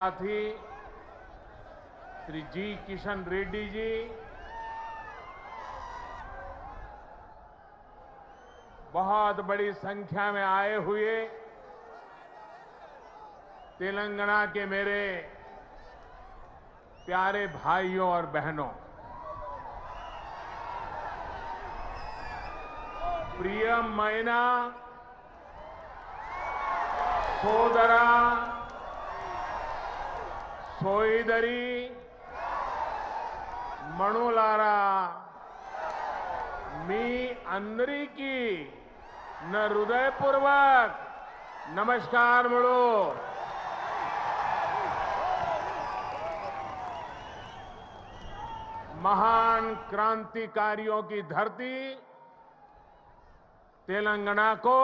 साथी श्री जी किशन रेड्डी जी, बहुत बड़ी संख्या में आए हुए तेलंगाना के मेरे प्यारे भाइयों और बहनों, प्रियमैना सोदरा सोईदरी मणुलारा मी अंदरिकी न हृदयपूर्वक नमस्कार मुड़ो। महान क्रांतिकारियों की धरती तेलंगाना को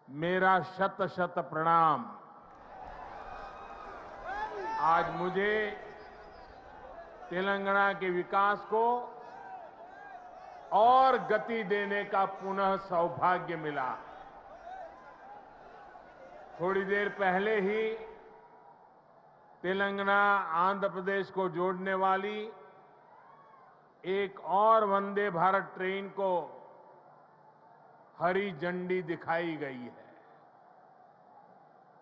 मेरा शत शत प्रणाम। आज मुझे तेलंगाना के विकास को और गति देने का पुनः सौभाग्य मिला। थोड़ी देर पहले ही तेलंगाना आंध्र प्रदेश को जोड़ने वाली एक और वंदे भारत ट्रेन को हरी झंडी दिखाई गई है।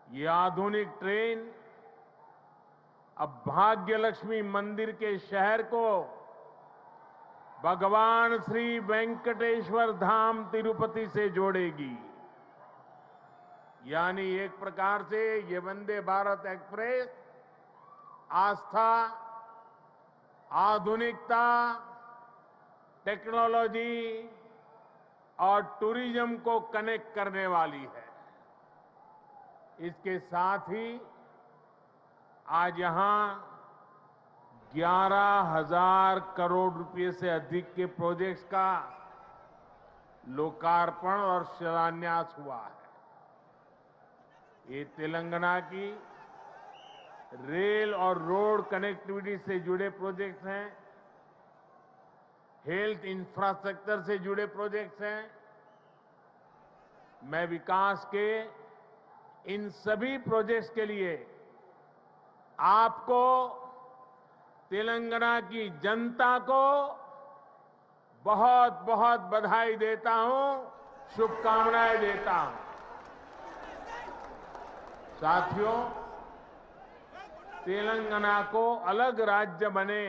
ये आधुनिक ट्रेन अब भाग्य लक्ष्मी मंदिर के शहर को भगवान श्री वेंकटेश्वर धाम तिरुपति से जोड़ेगी। यानी एक प्रकार से ये वंदे भारत एक्सप्रेस आस्था, आधुनिकता, टेक्नोलॉजी और टूरिज्म को कनेक्ट करने वाली है। इसके साथ ही आज यहां 11,000 करोड़ रुपए से अधिक के प्रोजेक्ट्स का लोकार्पण और शिलान्यास हुआ है। ये तेलंगाना की रेल और रोड कनेक्टिविटी से जुड़े प्रोजेक्ट्स हैं, हेल्थ इंफ्रास्ट्रक्चर से जुड़े प्रोजेक्ट्स हैं। मैं विकास के इन सभी प्रोजेक्ट्स के लिए आपको, तेलंगाना की जनता को बहुत बहुत बधाई देता हूं, शुभकामनाएं देता हूं। साथियों, तेलंगाना को अलग राज्य बने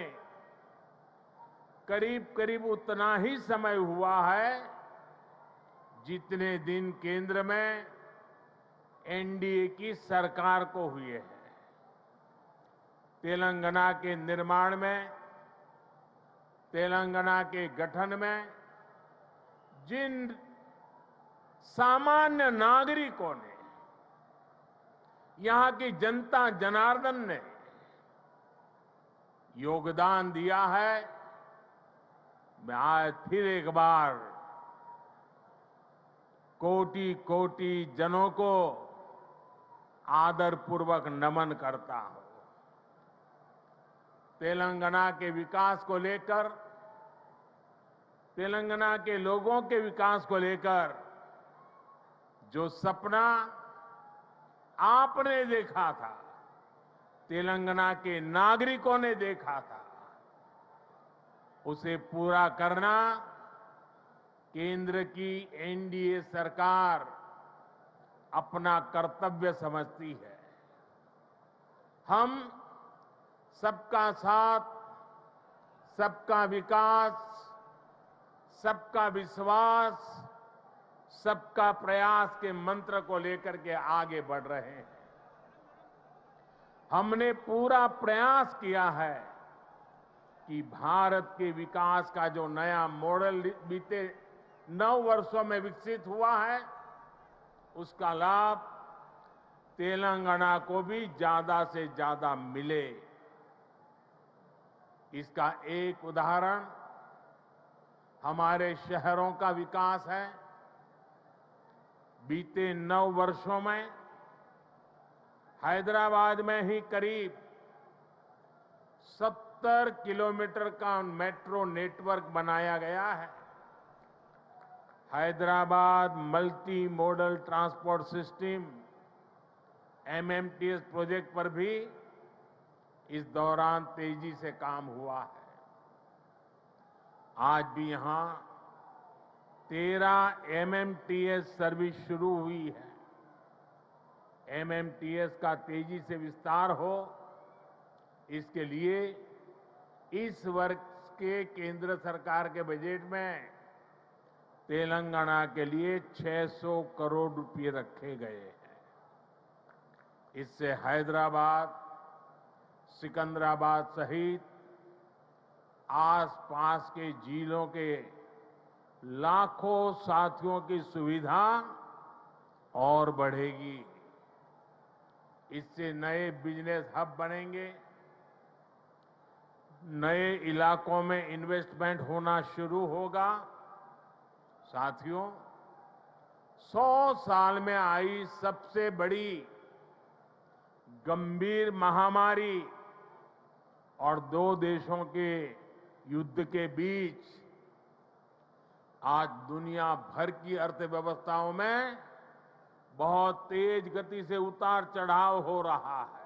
करीब करीब उतना ही समय हुआ है जितने दिन केंद्र में एनडीए की सरकार को हुए हैं। तेलंगाना के निर्माण में, तेलंगाना के गठन में जिन सामान्य नागरिकों ने, यहां की जनता जनार्दन ने योगदान दिया है, मैं आज फिर एक बार कोटि कोटि जनों को आदरपूर्वक नमन करता हूं। तेलंगाना के विकास को लेकर, तेलंगाना के लोगों के विकास को लेकर जो सपना आपने देखा था, तेलंगाना के नागरिकों ने देखा था, उसे पूरा करना केंद्र की एनडीए सरकार अपना कर्तव्य समझती है। हम सबका साथ, सबका विकास, सबका विश्वास, सबका प्रयास के मंत्र को लेकर के आगे बढ़ रहे हैं। हमने पूरा प्रयास किया है कि भारत के विकास का जो नया मॉडल बीते 9 वर्षों में विकसित हुआ है, उसका लाभ तेलंगाना को भी ज्यादा से ज्यादा मिले। इसका एक उदाहरण हमारे शहरों का विकास है। बीते 9 वर्षों में हैदराबाद में ही करीब 70 किलोमीटर का मेट्रो नेटवर्क बनाया गया है। Hyderabad multi modal transport system MMTS project पर भी इस दौरान तेजी से काम हुआ है। आज भी यहां 13 एमएमटीएस सर्विस शुरू हुई है। एमएमटीएस का तेजी से विस्तार हो, इसके लिए इस वर्ष के केंद्र सरकार के बजट में तेलंगाना के लिए 600 करोड़ रुपए रखे गए हैं। इससे हैदराबाद, सिकंदराबाद सहित आसपास के जिलों के लाखों साथियों की सुविधा और बढ़ेगी। इससे नए बिजनेस हब बनेंगे, नए इलाकों में इन्वेस्टमेंट होना शुरू होगा। साथियों, 100 साल में आई सबसे बड़ी गंभीर महामारी और 2 देशों के युद्ध के बीच आज दुनिया भर की अर्थव्यवस्थाओं में बहुत तेज गति से उतार चढ़ाव हो रहा है।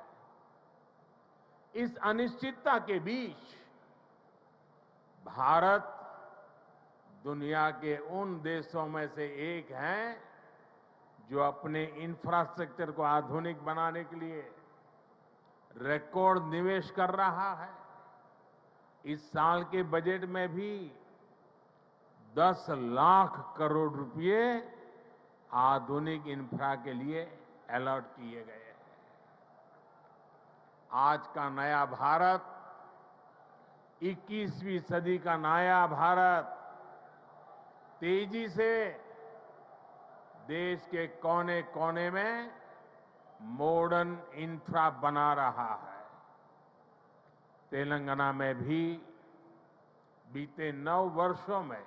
इस अनिश्चितता के बीच भारत दुनिया के उन देशों में से एक है जो अपने इंफ्रास्ट्रक्चर को आधुनिक बनाने के लिए रिकॉर्ड निवेश कर रहा है। इस साल के बजट में भी 10 लाख करोड़ रुपए आधुनिक इंफ्रा के लिए अलॉट किए गए हैं। आज का नया भारत, 21वीं सदी का नया भारत तेजी से देश के कोने कोने में मॉडर्न इंफ्रा बना रहा है। तेलंगाना में भी बीते 9 वर्षों में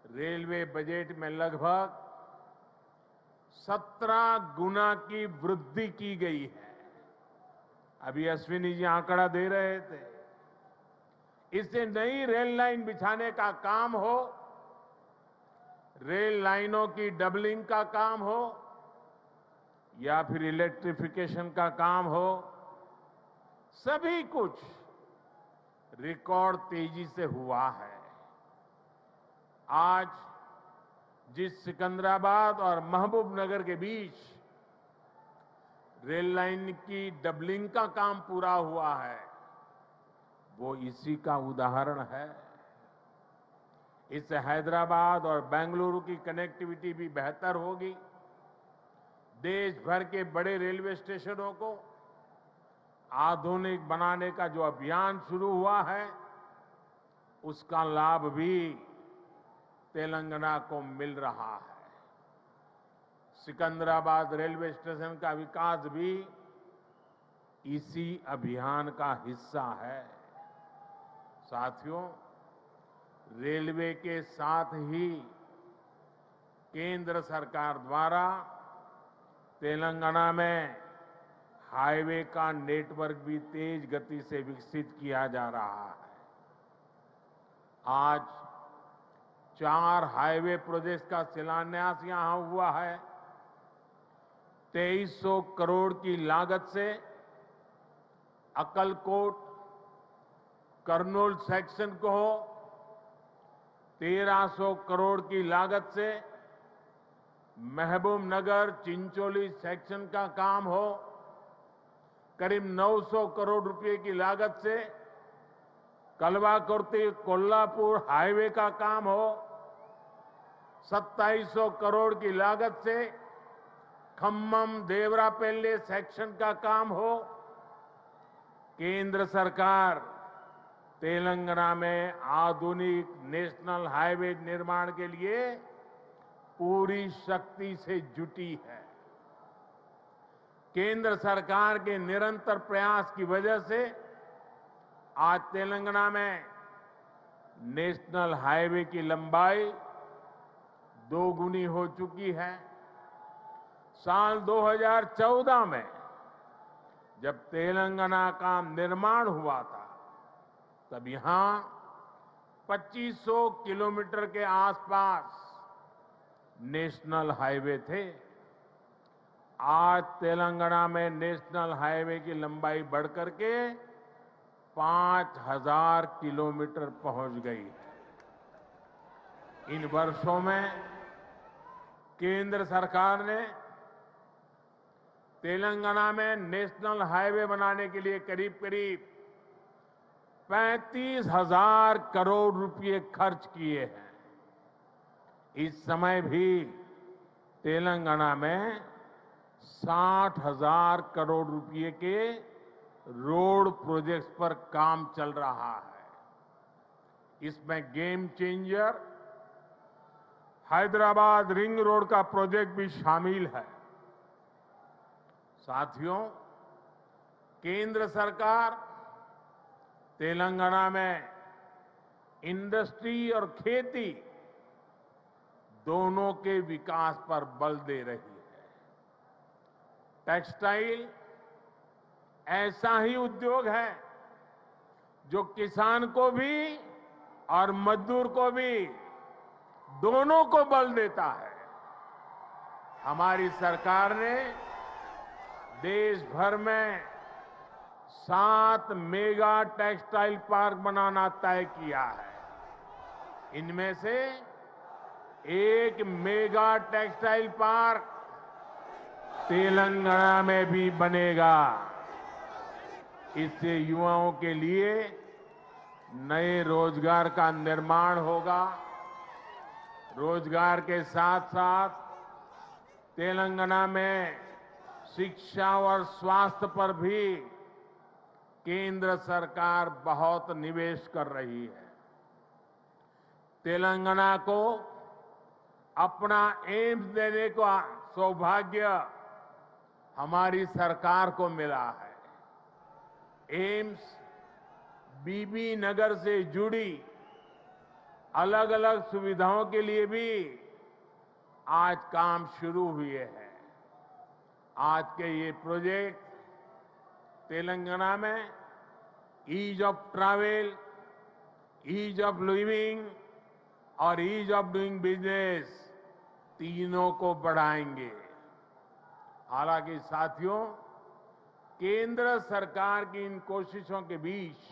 रेलवे बजट में लगभग 17 गुना की वृद्धि की गई है। अभी अश्विनी जी आंकड़ा दे रहे थे। इससे नई रेल लाइन बिछाने का काम हो, रेल लाइनों की डबलिंग का काम हो या फिर इलेक्ट्रिफिकेशन का काम हो, सभी कुछ रिकॉर्ड तेजी से हुआ है। आज जिस सिकंदराबाद और महबूबनगर के बीच रेल लाइन की डबलिंग का काम पूरा हुआ है, वो इसी का उदाहरण है। इससे हैदराबाद और बेंगलुरु की कनेक्टिविटी भी बेहतर होगी। देश भर के बड़े रेलवे स्टेशनों को आधुनिक बनाने का जो अभियान शुरू हुआ है, उसका लाभ भी तेलंगाना को मिल रहा है। सिकंदराबाद रेलवे स्टेशन का विकास भी इसी अभियान का हिस्सा है। साथियों, रेलवे के साथ ही केंद्र सरकार द्वारा तेलंगाना में हाईवे का नेटवर्क भी तेज गति से विकसित किया जा रहा है। आज 4 हाईवे प्रोजेक्ट का शिलान्यास यहां हुआ है। 2300 करोड़ की लागत से अक्कलकोट कर्नूल सेक्शन को हो, 1300 करोड़ की लागत से महबूबनगर चिंचोली सेक्शन का काम हो, करीब 900 करोड़ रुपए की लागत से कलवाकुर्ती कोल्हापुर हाईवे का काम हो, 2700 करोड़ की लागत से खम्मम देवरापल्ली सेक्शन का काम हो। केंद्र सरकार तेलंगाना में आधुनिक नेशनल हाईवे निर्माण के लिए पूरी शक्ति से जुटी है। केंद्र सरकार के निरंतर प्रयास की वजह से आज तेलंगाना में नेशनल हाईवे की लंबाई 2 गुनी हो चुकी है। साल 2014 में जब तेलंगाना का निर्माण हुआ था, तब यहां 2500 किलोमीटर के आसपास नेशनल हाईवे थे। आज तेलंगाना में नेशनल हाईवे की लंबाई बढ़कर के 5,000 किलोमीटर पहुंच गई है। इन वर्षों में केंद्र सरकार ने तेलंगाना में नेशनल हाईवे बनाने के लिए करीब करीब 35,000 करोड़ रुपए खर्च किए हैं। इस समय भी तेलंगाना में 60,000 करोड़ रुपए के रोड प्रोजेक्ट्स पर काम चल रहा है। इसमें game changer Hyderabad ring road का प्रोजेक्ट भी शामिल है। साथियों, केंद्र सरकार तेलंगाना में इंडस्ट्री और खेती दोनों के विकास पर बल दे रही है। टेक्सटाइल ऐसा ही उद्योग है जो किसान को भी और मजदूर को भी दोनों को बल देता है। हमारी सरकार ने देश भर में 7 मेगा टेक्सटाइल पार्क बनाना तय किया है। इनमें से एक मेगा टेक्सटाइल पार्क तेलंगाना में भी बनेगा। इससे युवाओं के लिए नए रोजगार का निर्माण होगा। रोजगार के साथ साथ तेलंगाना में शिक्षा और स्वास्थ्य पर भी केंद्र सरकार बहुत निवेश कर रही है। तेलंगाना को अपना एम्स देने का सौभाग्य हमारी सरकार को मिला है। एम्स बीबी नगर से जुड़ी अलग अलग सुविधाओं के लिए भी आज काम शुरू हुए हैं। आज के ये प्रोजेक्ट तेलंगाना में ease of travel, ease of living और ईज ऑफ डूइंग बिजनेस तीनों को बढ़ाएंगे। हालांकि साथियों, केंद्र सरकार की इन कोशिशों के बीच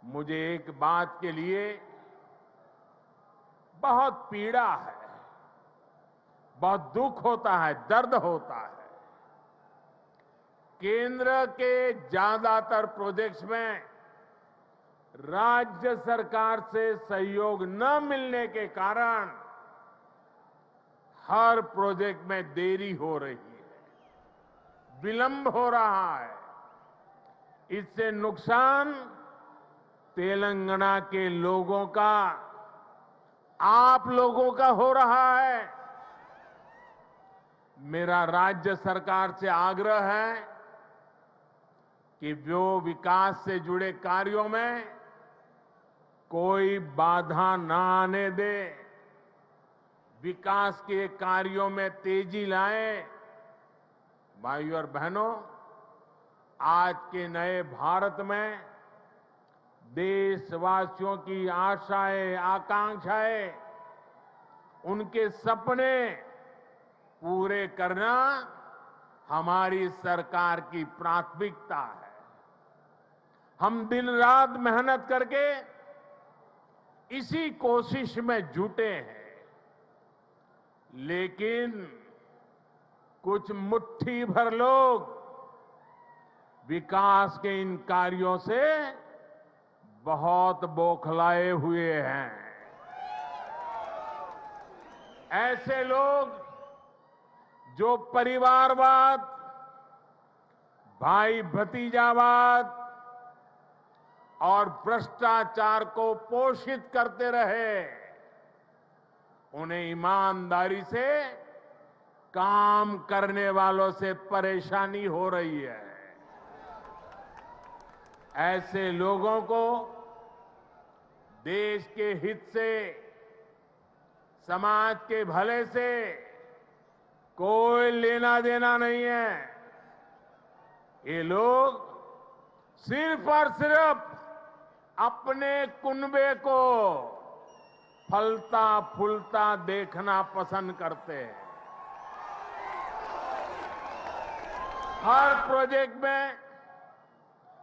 मुझे एक बात के लिए बहुत पीड़ा है, बहुत दुख होता है, दर्द होता है। केंद्र के ज्यादातर प्रोजेक्ट्स में राज्य सरकार से सहयोग न मिलने के कारण हर प्रोजेक्ट में देरी हो रही है, विलंब हो रहा है। इससे नुकसान तेलंगाना के लोगों का, आप लोगों का हो रहा है। मेरा राज्य सरकार से आग्रह है कि वो विकास से जुड़े कार्यों में कोई बाधा न आने दे, विकास के कार्यों में तेजी लाए। भाइयों और बहनों, आज के नए भारत में देशवासियों की आशाएं, आकांक्षाएं, उनके सपने पूरे करना हमारी सरकार की प्राथमिकता है। हम दिन रात मेहनत करके इसी कोशिश में जुटे हैं, लेकिन कुछ मुट्ठी भर लोग विकास के इन कार्यों से बहुत बौखलाए हुए हैं। ऐसे लोग जो परिवारवाद, भाई भतीजावाद और भ्रष्टाचार को पोषित करते रहे, उन्हें ईमानदारी से काम करने वालों से परेशानी हो रही है। ऐसे लोगों को देश के हित से, समाज के भले से कोई लेना देना नहीं है। ये लोग सिर्फ और सिर्फ अपने कुनबे को फलता फूलता देखना पसंद करते हैं। हर प्रोजेक्ट में,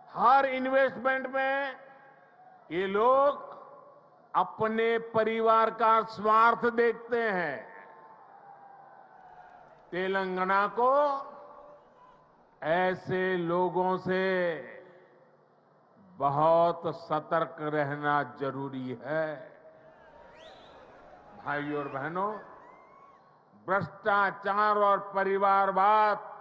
हर इन्वेस्टमेंट में ये लोग अपने परिवार का स्वार्थ देखते हैं। तेलंगाना को ऐसे लोगों से बहुत सतर्क रहना जरूरी है। भाइयों और बहनों, भ्रष्टाचार और परिवारवाद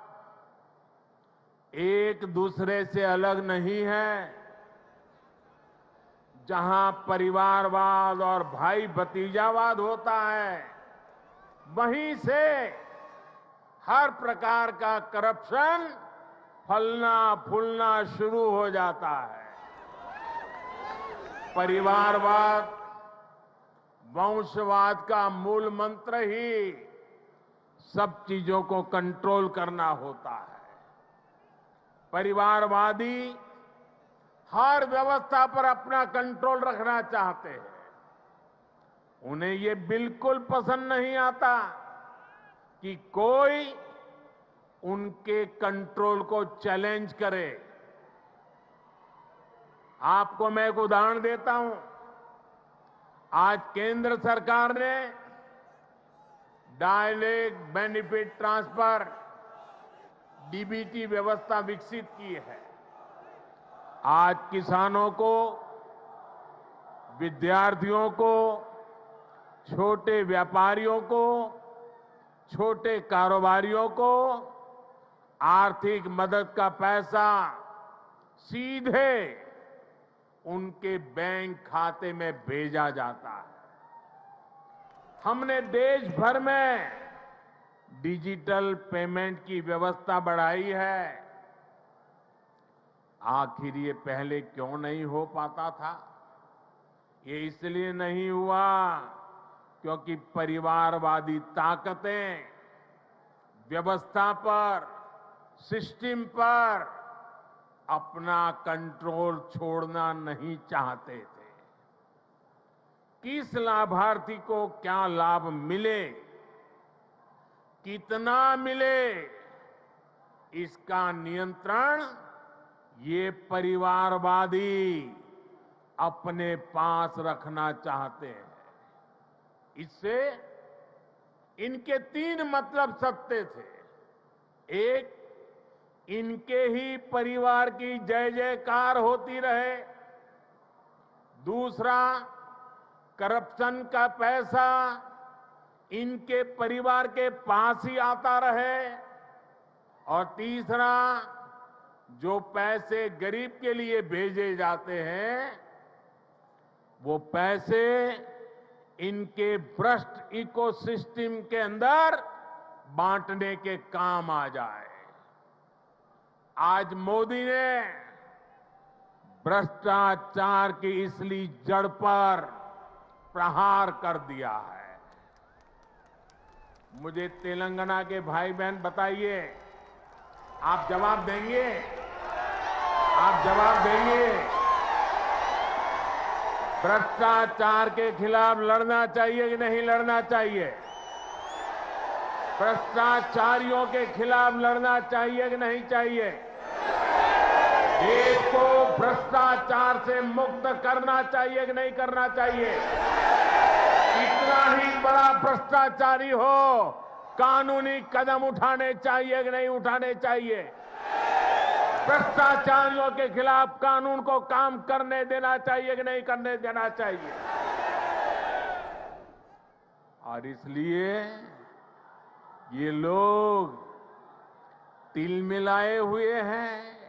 एक दूसरे से अलग नहीं है। जहां परिवारवाद और भाई भतीजावाद होता है, वहीं से हर प्रकार का करप्शन फलना फूलना शुरू हो जाता है। परिवारवाद, वंशवाद का मूल मंत्र ही सब चीजों को कंट्रोल करना होता है। परिवारवादी हर व्यवस्था पर अपना कंट्रोल रखना चाहते हैं। उन्हें ये बिल्कुल पसंद नहीं आता कि कोई उनके कंट्रोल को चैलेंज करे। आपको मैं एक उदाहरण देता हूं। आज केंद्र सरकार ने डायरेक्ट बेनिफिट ट्रांसफर डीबीटी व्यवस्था विकसित की है। आज किसानों को, विद्यार्थियों को, छोटे व्यापारियों को, छोटे कारोबारियों को आर्थिक मदद का पैसा सीधे उनके बैंक खाते में भेजा जाता है। हमने देश भर में डिजिटल पेमेंट की व्यवस्था बढ़ाई है। आखिर ये पहले क्यों नहीं हो पाता था? ये इसलिए नहीं हुआ क्योंकि परिवारवादी ताकतें व्यवस्था पर, सिस्टम पर अपना कंट्रोल छोड़ना नहीं चाहते थे। किस लाभार्थी को क्या लाभ मिले, कितना मिले, इसका नियंत्रण ये परिवारवादी अपने पास रखना चाहते हैं। इससे इनके 3 मतलब सत्य थे। एक, इनके ही परिवार की जय जयकार होती रहे। दूसरा, करप्शन का पैसा इनके परिवार के पास ही आता रहे। और तीसरा, जो पैसे गरीब के लिए भेजे जाते हैं, वो पैसे इनके भ्रष्ट इकोसिस्टम के अंदर बांटने के काम आ जाए। आज मोदी ने भ्रष्टाचार की इसलिए जड़ पर प्रहार कर दिया है। मुझे तेलंगाना के भाई बहन बताइए, आप जवाब देंगे? आप जवाब देंगे? भ्रष्टाचार के खिलाफ लड़ना चाहिए कि नहीं लड़ना चाहिए? भ्रष्टाचारियों के खिलाफ लड़ना चाहिए कि नहीं चाहिए? देश को भ्रष्टाचार से मुक्त करना चाहिए कि नहीं करना चाहिए? कितना ही बड़ा भ्रष्टाचारी हो, कानूनी कदम उठाने चाहिए कि नहीं उठाने चाहिए? भ्रष्टाचारियों के खिलाफ कानून को काम करने देना चाहिए कि नहीं करने देना चाहिए? और इसलिए ये लोग तिलमिलाए हुए हैं।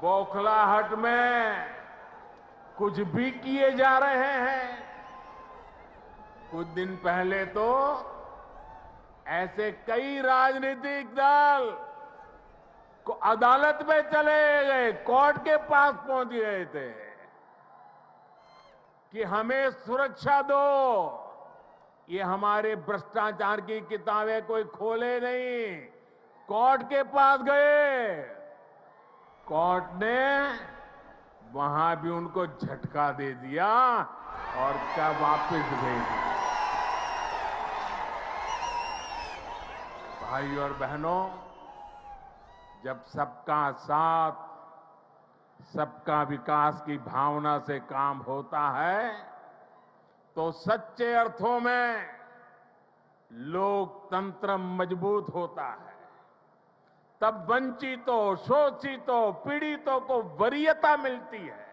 बौखलाहट में कुछ भी किए जा रहे हैं। कुछ दिन पहले तो ऐसे कई राजनीतिक दल को अदालत में चले गए, कोर्ट के पास पहुंच गए थे कि हमें सुरक्षा दो, ये हमारे भ्रष्टाचार की किताबें कोई खोले नहीं। कोर्ट के पास गए, कोर्ट ने वहां भी उनको झटका दे दिया और क्या वापस भेज दिया। भाई और बहनों, जब सबका साथ, सबका विकास की भावना से काम होता है तो सच्चे अर्थों में लोकतंत्र मजबूत होता है। तब वंचितों, शोषितों, पीड़ितों को वरीयता मिलती है।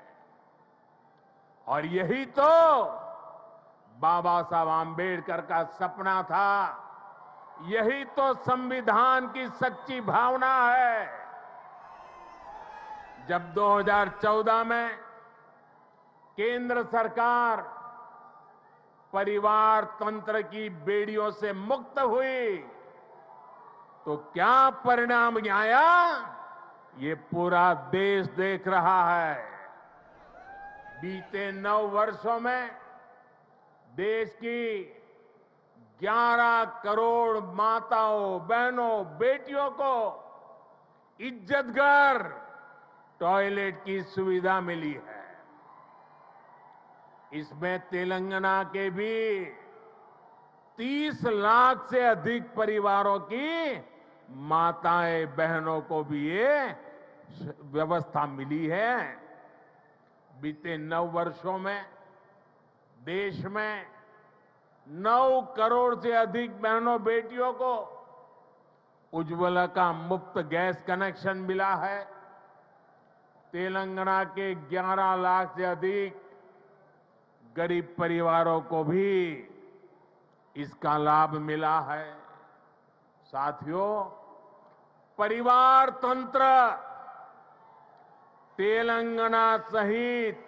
और यही तो बाबा साहब आम्बेडकर का सपना था। यही तो संविधान की सच्ची भावना है। जब 2014 में केंद्र सरकार परिवार तंत्र की बेड़ियों से मुक्त हुई तो क्या परिणाम आया, ये पूरा देश देख रहा है। बीते 9 वर्षों में देश की 11 करोड़ माताओं, बहनों, बेटियों को इज्जतघर टॉयलेट की सुविधा मिली है। इसमें तेलंगाना के भी 30 लाख से अधिक परिवारों की माताएं, बहनों को भी ये व्यवस्था मिली है। बीते 9 वर्षों में देश में 9 करोड़ से अधिक बहनों, बेटियों को उज्ज्वला का मुफ्त गैस कनेक्शन मिला है। तेलंगाना के 11 लाख से अधिक गरीब परिवारों को भी इसका लाभ मिला है। साथियों, परिवार तंत्र तेलंगाना सहित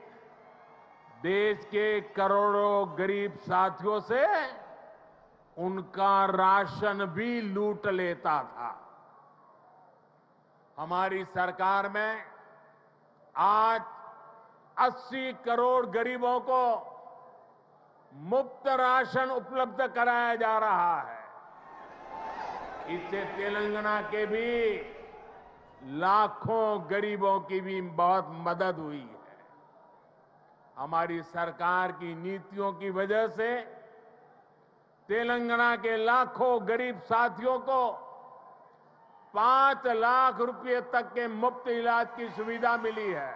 देश के करोड़ों गरीब साथियों से उनका राशन भी लूट लेता था। हमारी सरकार में आज 80 करोड़ गरीबों को मुफ्त राशन उपलब्ध कराया जा रहा है। इससे तेलंगाना के भी लाखों गरीबों की भी बहुत मदद हुई है। हमारी सरकार की नीतियों की वजह से तेलंगाना के लाखों गरीब साथियों को 5 लाख रुपए तक के मुफ्त इलाज की सुविधा मिली है।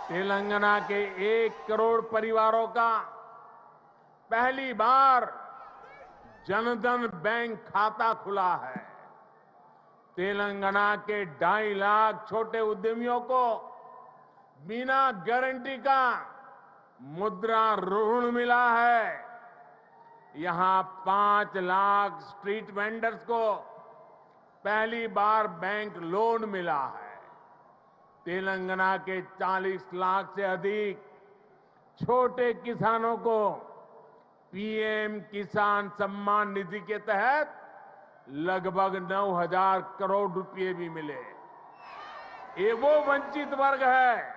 तेलंगाना के 1 करोड़ परिवारों का पहली बार जनधन बैंक खाता खुला है। तेलंगाना के 2.5 लाख छोटे उद्यमियों को बिना गारंटी का मुद्रा ऋण मिला है। यहां 5 लाख स्ट्रीट वेंडर्स को पहली बार बैंक लोन मिला है। तेलंगाना के 40 लाख से अधिक छोटे किसानों को पीएम किसान सम्मान निधि के तहत लगभग 9,000 करोड़ रुपए भी मिले। ये वो वंचित वर्ग है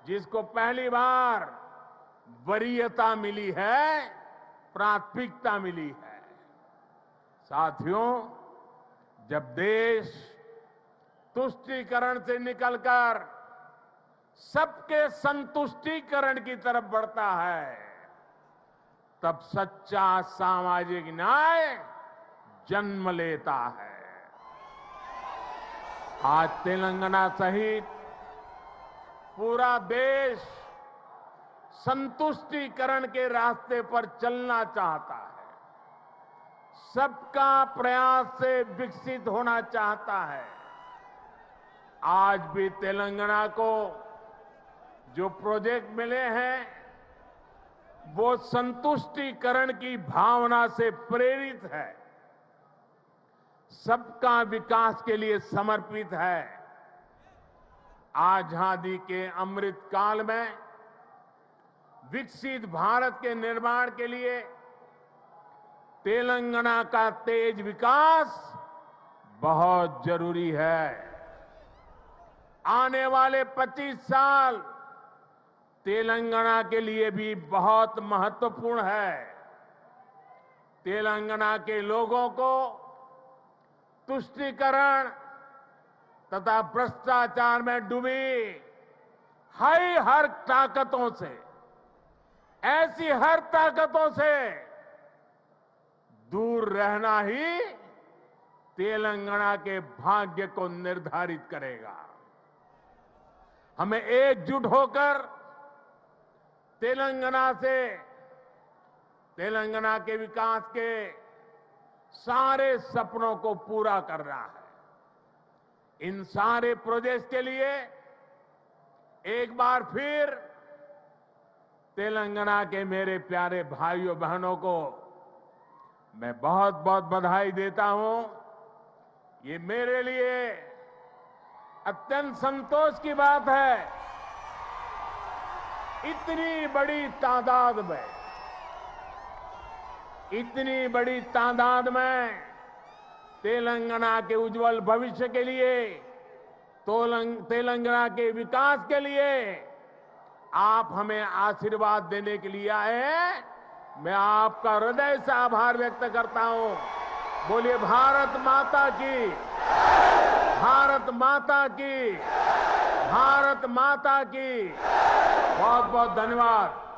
जिसको पहली बार वरीयता मिली है, प्राथमिकता मिली है। साथियों, जब देश तुष्टीकरण से निकलकर सबके संतुष्टीकरण की तरफ बढ़ता है, तब सच्चा सामाजिक न्याय जन्म लेता है। आज तेलंगाना सहित पूरा देश संतुष्टीकरण के रास्ते पर चलना चाहता है। सबका प्रयास से विकसित होना चाहता है। आज भी तेलंगाना को जो प्रोजेक्ट मिले हैं वो संतुष्टीकरण की भावना से प्रेरित है, सबका विकास के लिए समर्पित है। आजादी के अमृत काल में विकसित भारत के निर्माण के लिए तेलंगाना का तेज विकास बहुत जरूरी है। आने वाले 25 साल तेलंगाना के लिए भी बहुत महत्वपूर्ण है। तेलंगाना के लोगों को तुष्टीकरण तथा भ्रष्टाचार में डूबी हर ताकतों से, ऐसी हर ताकतों से दूर रहना ही तेलंगाना के भाग्य को निर्धारित करेगा। हमें एकजुट होकर तेलंगाना के विकास के सारे सपनों को पूरा करना है। इन सारे प्रोजेक्ट्स के लिए एक बार फिर तेलंगाना के मेरे प्यारे भाइयों बहनों को मैं बहुत बहुत बधाई देता हूं। ये मेरे लिए अत्यंत संतोष की बात है, इतनी बड़ी तादाद में तेलंगाना के उज्जवल भविष्य के लिए, तेलंगाना के विकास के लिए आप हमें आशीर्वाद देने के लिए आए हैं। मैं आपका हृदय से आभार व्यक्त करता हूं। बोलिए भारत माता की, भारत माता की, भारत माता की। बहुत बहुत धन्यवाद।